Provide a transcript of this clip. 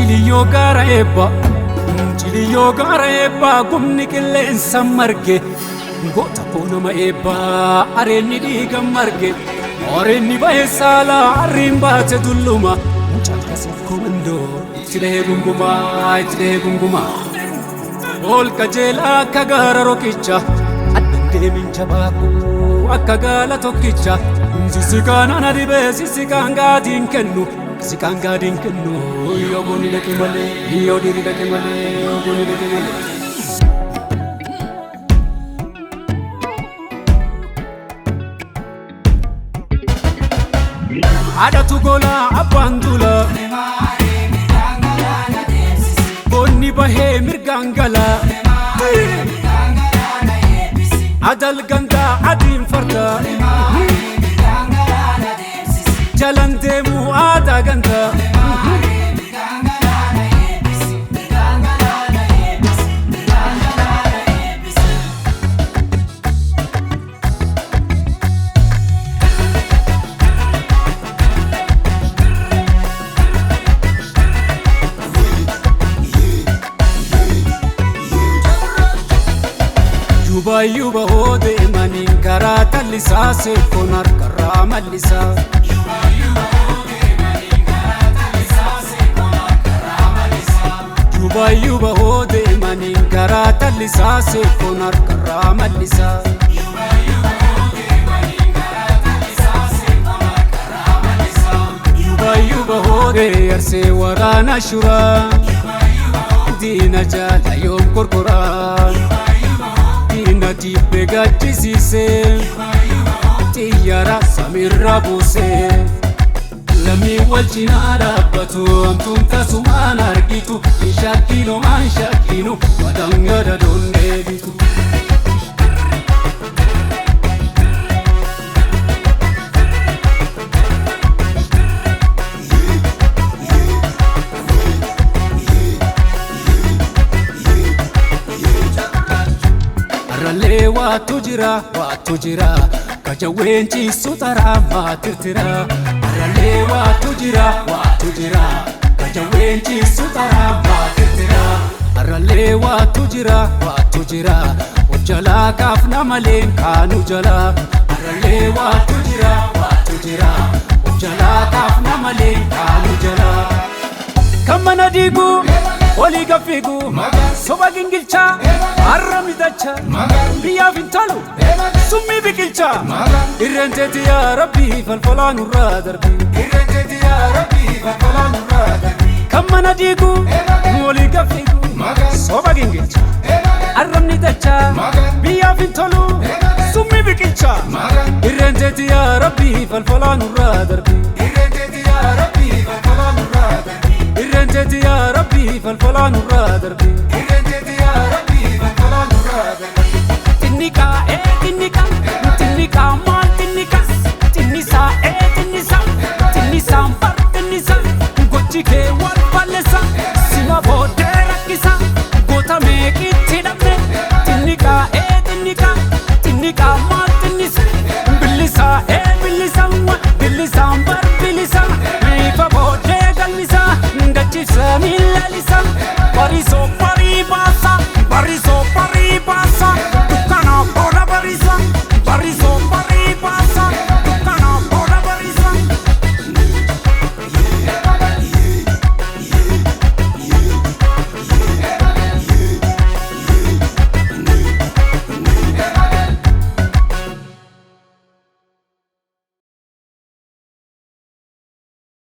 Chiliyo gara ebba gumni qilleensa marge goota koonama ebba areenni dhiiga marge oreenni bahe saala arriin baate dulluma mucaan kasii komandoo itti dhahee gunguma ol qajeelaa akka gaara roqicha addan deemin jabaaku akka gaala tokkicha sisikaan ana dhibee sisikaan gaadiin kennu sikaan gaadiin kennu yoo gooni dhaqe malee yoo dhiirri dhaqe malee yoo gooni dhaqe malee. Adatu gola abbaan dula bonni bahee mirgaan gala adal ganda adiin farda jalan deemu aadaa ganda Yuba hode manin karata lisa se konar karama lisa Yuba hode manin karata lisa se konar karama lisa Yuba hode manin karata lisa se konar karama lisa Yuba hode arse warana shura dina jala yom korkoran Nati begachisise tiyara samirra buse lami walchina dhabbatu amtuun tasumaan argitu shakkinu wadangada dondeebitu Watu jira kajaweenchi sutara matirtira Arale watu jira kajaweenchi sutara matirtira Arale watu jira ojala kafna malen kanu jala Arale watu jira ojala kafna malen kanu jala Kamana digu Oli gafigu soba gingilcha arramitacha biya fintalu summi bikilcha irrenteti ya rabbi falfalan urra darbi irrenteti ya rabbi falfalan urra darbi kamana digu oli gafigu soba gingilcha arramitacha biya fintalu summi bikilcha irrenteti ya rabbi falfalan urra darbi irrenteti ya rabbi falfalan urra darbi irrenteti ya rabbi falfalan urra darbi irrenteti ya rabbi falfalan urra darbi tinnika mal tinnika tinnisa par tinnisa gochike wal palesa sima bodera kisa gota meekitti dhabne tinnika mal tinnisa bilisa